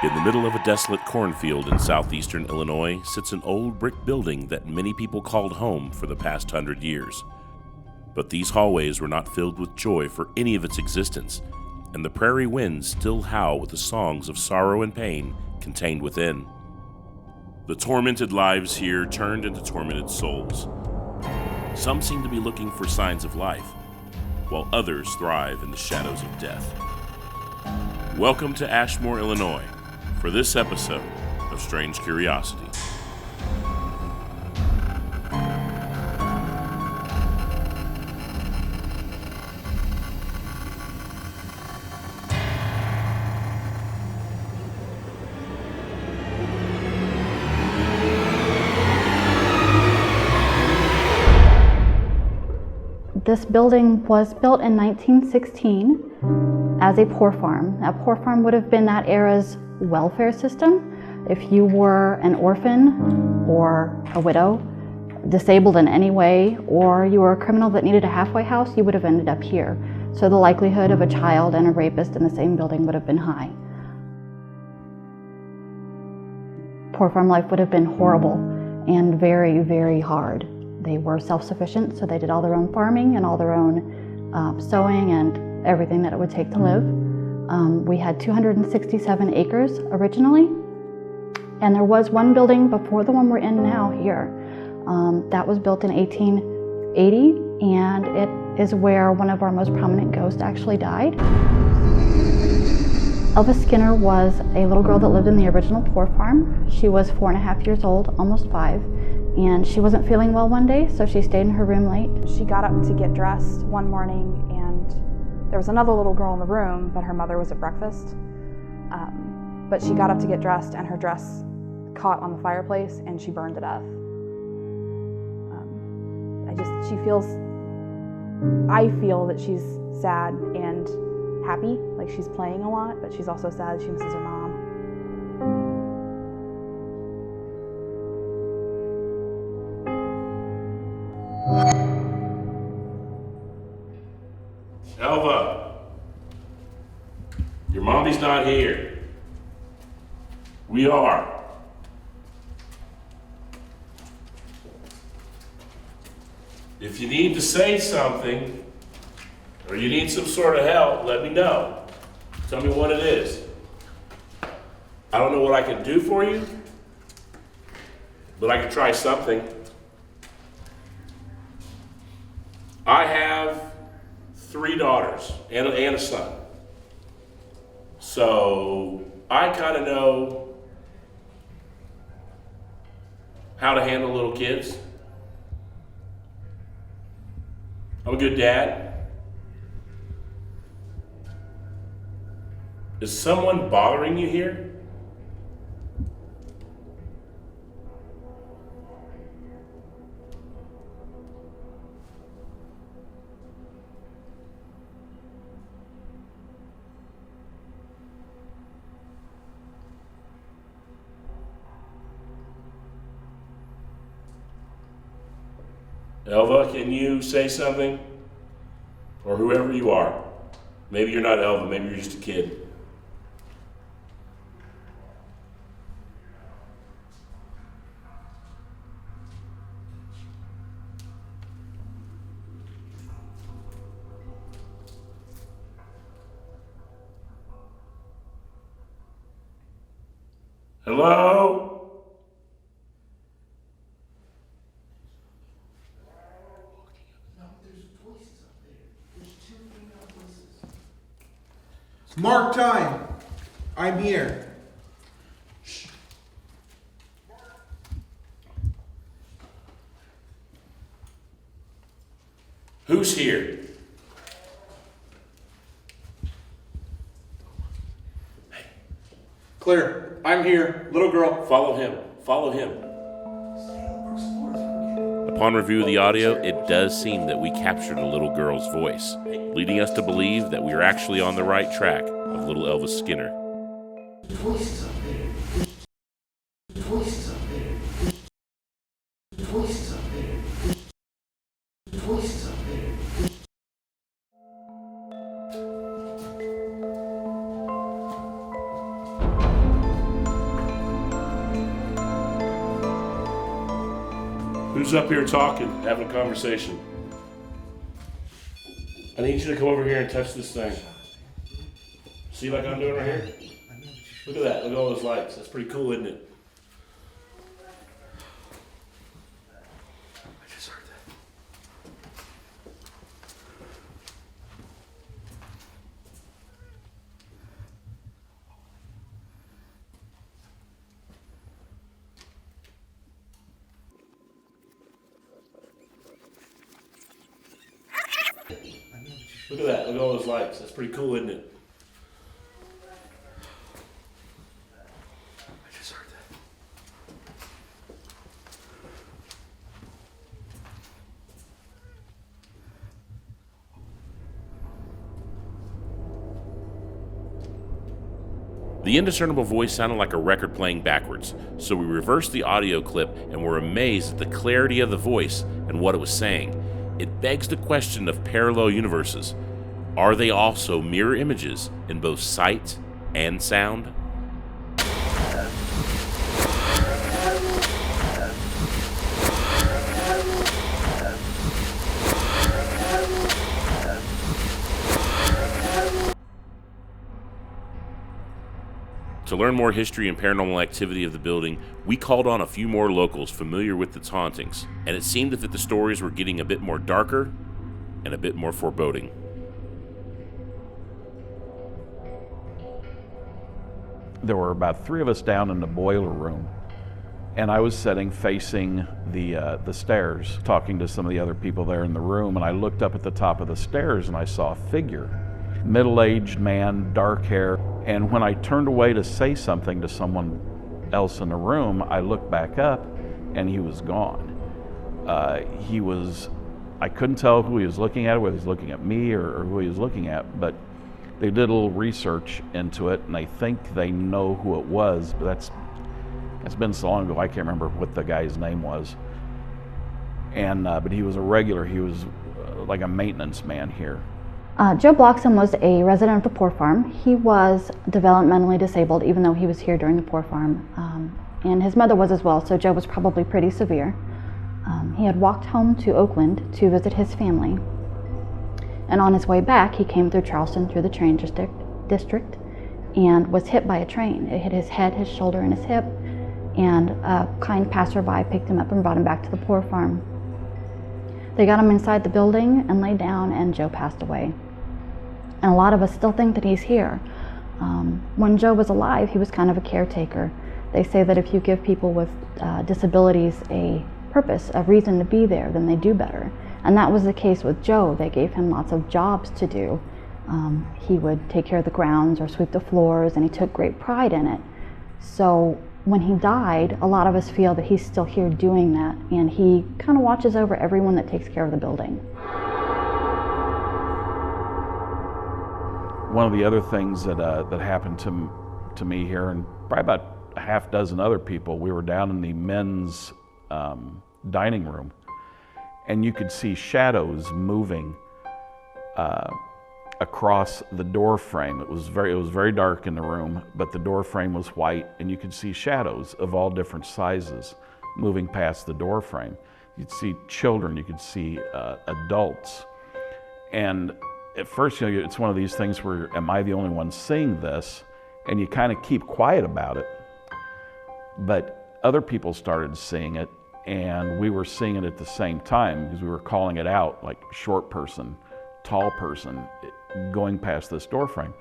In the middle of a desolate cornfield in southeastern Illinois sits an old brick building that many people called home for the past 100 years. But these hallways were not filled with joy for any of its existence, and the prairie winds still howl with the songs of sorrow and pain contained within. The tormented lives here turned into tormented souls. Some seem to be looking for signs of life, while others thrive in the shadows of death. Welcome to Ashmore, Illinois, for this episode of Strange Curiosity. This building was built in 1916 as a poor farm. A poor farm would have been that era's welfare system. If you were an orphan or a widow, disabled in any way, or you were a criminal that needed a halfway house, you would have ended up here. So the likelihood of a child and a rapist in the same building would have been high. Poor farm life would have been horrible and very, very hard. They were self-sufficient, so they did all their own farming and all their own sewing and everything that it would take to live. We had 267 acres originally, and there was one building before the one we're in now here. That was built in 1880, and it is where one of our most prominent ghosts actually died. Elva Skinner was a little girl that lived in the original poor farm. She was 4.5 years old, almost 5. And she wasn't feeling well one day, so she stayed in her room late. She got up to get dressed one morning, and there was another little girl in the room, but her mother was at breakfast. But she got up to get dressed, and her dress caught on the fireplace, and she burned to death. I feel that she's sad and happy, like she's playing a lot, but she's also sad she misses her mom. Elva, your mommy's not here. We are. If you need to say something, or you need some sort of help, let me know. Tell me what it is. I don't know what I can do for you, but I can try something. I have 3 daughters and a son. So I kind of know how to handle little kids. I'm a good dad. Is someone bothering you here? Elva, can you say something? Or whoever you are. Maybe you're not Elva, maybe you're just a kid. Hello? Mark time. I'm here. Shh. Who's here? Clear. I'm here. Little girl. Follow him. Follow him. Upon review of the audio, it does seem that we captured a little girl's voice, leading us to believe that we are actually on the right track of little Elva Skinner. Voices up there. Voices up there. Voices up there. Voices up there. Who's up here talking, having a conversation? I need you to come over here and touch this thing. See like I'm doing right here? Look at that, look at all those lights. That's pretty cool, isn't it? I just heard that. Look at that, look at all those lights. That's pretty cool, isn't it? I just heard that. The indiscernible voice sounded like a record playing backwards, so we reversed the audio clip and were amazed at the clarity of the voice and what it was saying. It begs the question of parallel universes. Are they also mirror images in both sight and sound? To learn more history and paranormal activity of the building, we called on a few more locals familiar with its hauntings, and it seemed that the stories were getting a bit more darker and a bit more foreboding. There were about 3 of us down in the boiler room, and I was sitting facing the stairs, talking to some of the other people there in the room, and I looked up at the top of the stairs and I saw a figure, middle-aged man, dark hair, and when I turned away to say something to someone else in the room, I looked back up and he was gone. I couldn't tell who he was looking at, whether he was looking at me or who he was looking at, but they did a little research into it, and I think they know who it was, but that's been so long ago, I can't remember what the guy's name was. And but he was a regular, he was like a maintenance man here. Joe Bloxham was a resident of the Poor Farm. He was developmentally disabled, even though he was here during the Poor Farm. And his mother was as well, so Joe was probably pretty severe. He had walked home to Oakland to visit his family. And on his way back, he came through Charleston through the train district and was hit by a train. It hit his head, his shoulder, and his hip, and a kind passerby picked him up and brought him back to the Poor Farm. They got him inside the building and laid down, and Joe passed away. And a lot of us still think that he's here. When Joe was alive, he was kind of a caretaker. They say that if you give people with disabilities a purpose, a reason to be there, then they do better. And that was the case with Joe. They gave him lots of jobs to do. He would take care of the grounds or sweep the floors, and he took great pride in it. So when he died, a lot of us feel that he's still here doing that, and he kind of watches over everyone that takes care of the building. One of the other things that happened to me here, and probably about a half dozen other people, we were down in the men's dining room, and you could see shadows moving across the door frame. It was very dark in the room, but the door frame was white, and you could see shadows of all different sizes moving past the door frame. You'd see children, you could see adults, and at first, it's one of these things where, am I the only one seeing this? And you kind of keep quiet about it. But other people started seeing it, and we were seeing it at the same time because we were calling it out, like short person, tall person, going past this door frame.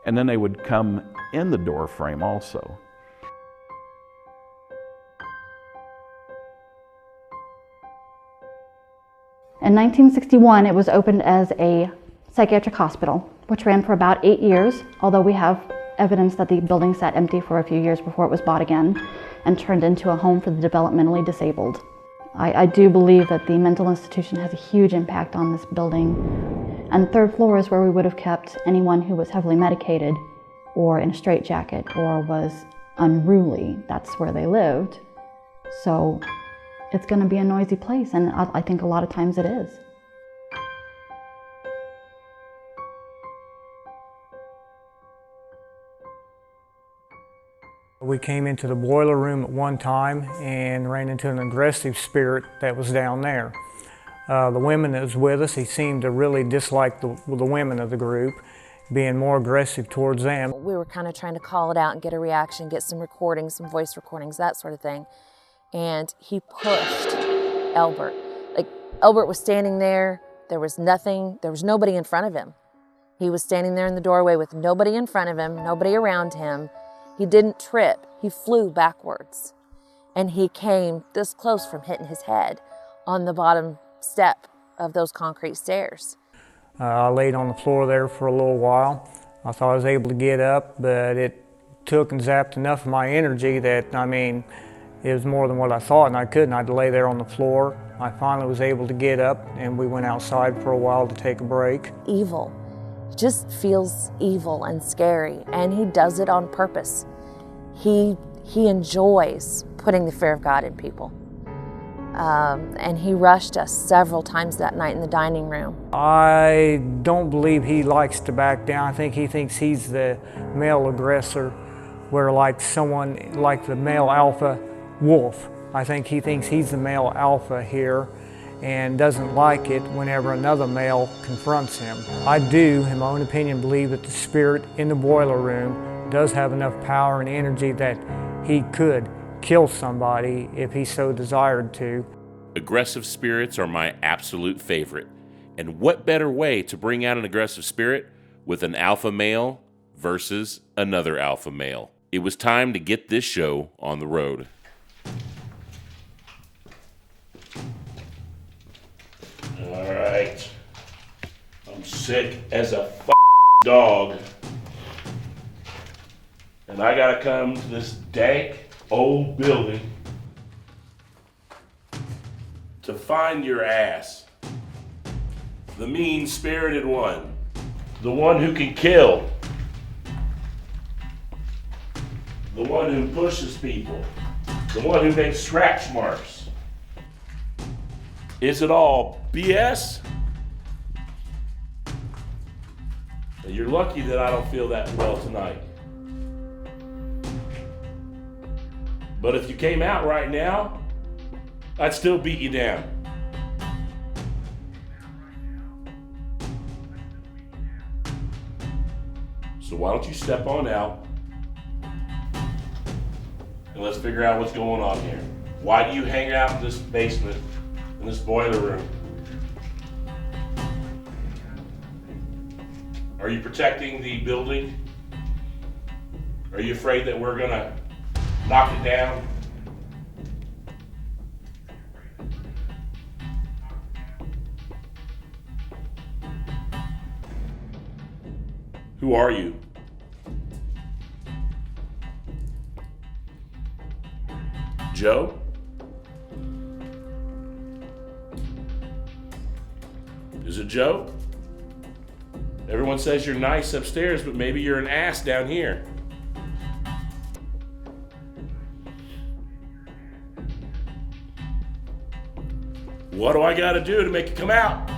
And then they would come in the door frame also. In 1961, it was opened as a psychiatric hospital, which ran for about 8 years, although we have evidence that the building sat empty for a few years before it was bought again and turned into a home for the developmentally disabled. I do believe that the mental institution has a huge impact on this building. And the 3rd floor is where we would have kept anyone who was heavily medicated or in a straitjacket or was unruly. That's where they lived. So it's going to be a noisy place, and I think a lot of times it is. We came into the boiler room at one time and ran into an aggressive spirit that was down there. The women that was with us, he seemed to really dislike the women of the group, being more aggressive towards them. We were kind of trying to call it out and get a reaction, get some recordings, some voice recordings, that sort of thing. And he pushed Albert. Like, Albert was standing there, there was nothing, there was nobody in front of him. He was standing there in the doorway with nobody in front of him, nobody around him. He didn't trip, he flew backwards. And he came this close from hitting his head on the bottom step of those concrete stairs. I laid on the floor there for a little while. I thought I was able to get up, but it took and zapped enough of my energy that, I mean, it was more than what I thought, and I couldn't. I had to lay there on the floor. I finally was able to get up, and we went outside for a while to take a break. Evil. Just feels evil and scary, and he does it on purpose. He enjoys putting the fear of God in people. And he rushed us several times that night in the dining room. I don't believe he likes to back down. I think he thinks he's the male aggressor, where like someone like the male alpha wolf. I think he thinks he's the male alpha here and doesn't like it whenever another male confronts him. I do, in my own opinion, believe that the spirit in the boiler room does have enough power and energy that he could kill somebody if he so desired to. Aggressive spirits are my absolute favorite. And what better way to bring out an aggressive spirit with an alpha male versus another alpha male? It was time to get this show on the road. All right. I'm sick as a dog. And I gotta come to this dank old building to find your ass. The mean-spirited one. The one who can kill. The one who pushes people. The one who makes scratch marks. Is it all BS? You're lucky that I don't feel that well tonight. But if you came out right now, I'd still beat you down. So why don't you step on out and let's figure out what's going on here. Why do you hang out in this basement, in this boiler room? Are you protecting the building? Are you afraid that we're gonna knock it down? Who are you? Joe? Is it Joe? Everyone says you're nice upstairs, but maybe you're an ass down here. What do I gotta do to make it come out?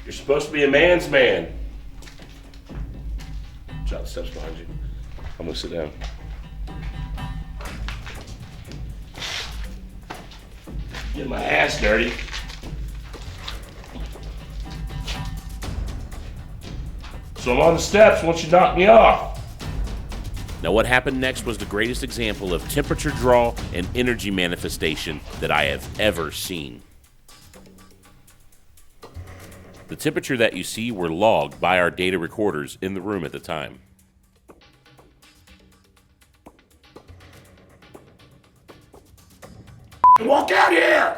You're supposed to be a man's man. Watch out, the steps behind you. I'm gonna sit down. Get my ass dirty. So I'm on the steps once you knock me off. Now what happened next was the greatest example of temperature draw and energy manifestation that I have ever seen. The temperature that you see were logged by our data recorders in the room at the time. Walk out here!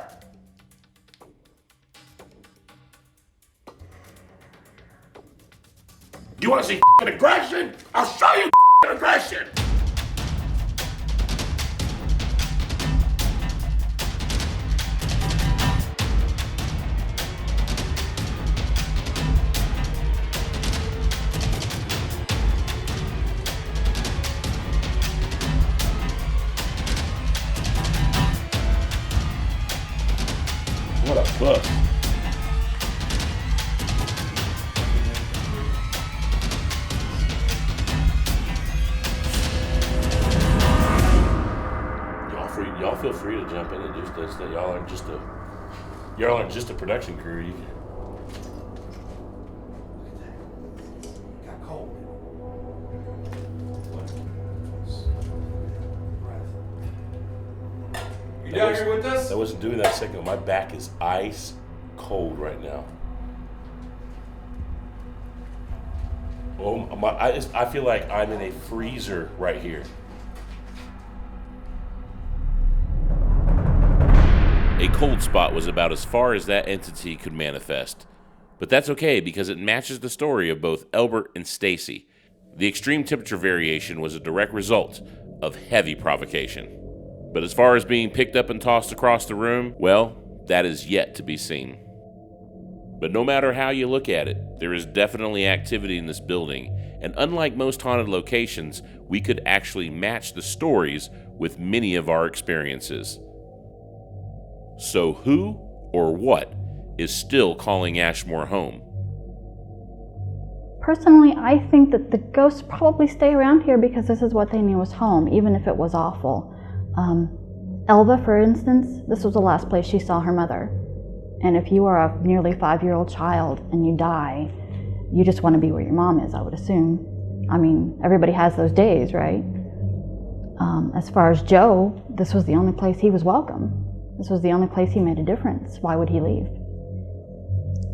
You want to see aggression? I'll show you aggression! What a fuck. to jump in and just that y'all aren't just a production crew. You can... Got cold. You down here with us? I wasn't doing that a second ago. My back is ice cold right now. Oh, I feel like I'm in a freezer right here. A cold spot was about as far as that entity could manifest. But that's okay because it matches the story of both Elbert and Stacy. The extreme temperature variation was a direct result of heavy provocation. But as far as being picked up and tossed across the room, well, that is yet to be seen. But no matter how you look at it, there is definitely activity in this building, and unlike most haunted locations, we could actually match the stories with many of our experiences. So who or what is still calling Ashmore home? Personally, I think that the ghosts probably stay around here because this is what they knew was home, even if it was awful. Elva, for instance, this was the last place she saw her mother. And if you are a nearly 5-year-old child and you die, you just want to be where your mom is, I would assume. I mean, everybody has those days, right? As far as Joe, this was the only place he was welcome. This was the only place he made a difference. Why would he leave?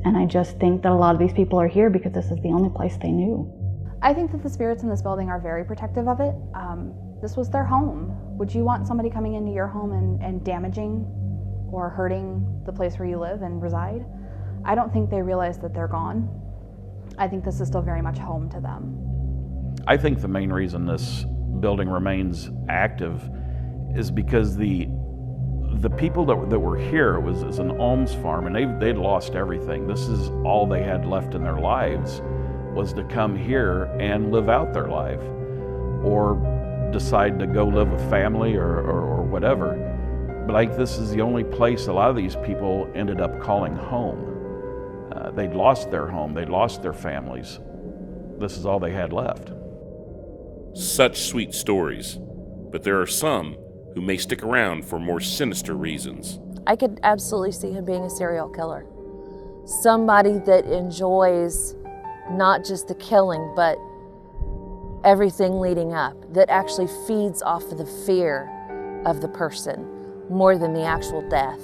And I just think that a lot of these people are here because this is the only place they knew. I think that the spirits in this building are very protective of it. This was their home. Would you want somebody coming into your home and damaging or hurting the place where you live and reside? I don't think they realize that they're gone. I think this is still very much home to them. I think the main reason this building remains active is because the people that were here was an alms farm, and they'd lost everything. This is all they had left in their lives, was to come here and live out their life, or decide to go live with family or whatever. But like, this is the only place a lot of these people ended up calling home. They'd lost their home, they'd lost their families. This is all they had left. Such sweet stories, but there are some who may stick around for more sinister reasons. I could absolutely see him being a serial killer. Somebody that enjoys not just the killing, but everything leading up, that actually feeds off of the fear of the person more than the actual death.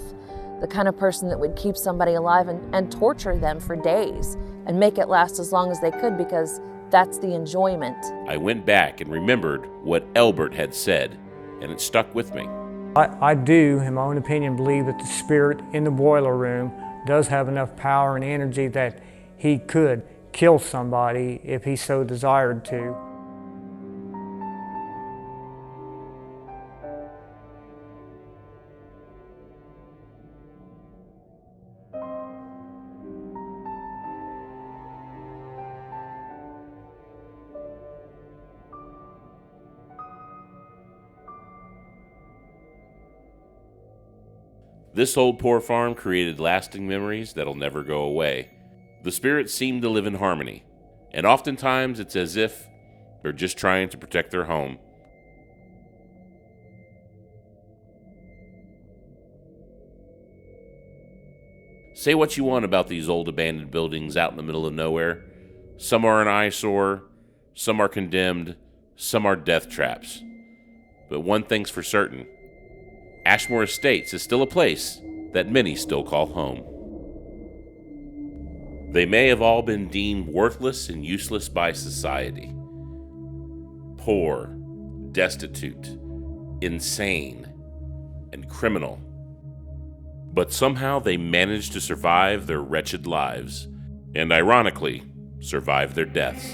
The kind of person that would keep somebody alive and torture them for days and make it last as long as they could because that's the enjoyment. I went back and remembered what Elbert had said, and it stuck with me. I do, in my own opinion, believe that the spirit in the boiler room does have enough power and energy that he could kill somebody if he so desired to. This old poor farm created lasting memories that'll never go away. The spirits seem to live in harmony, and oftentimes it's as if they're just trying to protect their home. Say what you want about these old abandoned buildings out in the middle of nowhere. Some are an eyesore, some are condemned, some are death traps. But one thing's for certain. Ashmore Estates is still a place that many still call home. They may have all been deemed worthless and useless by society. Poor, destitute, insane, and criminal. But somehow they managed to survive their wretched lives, and ironically, survive their deaths.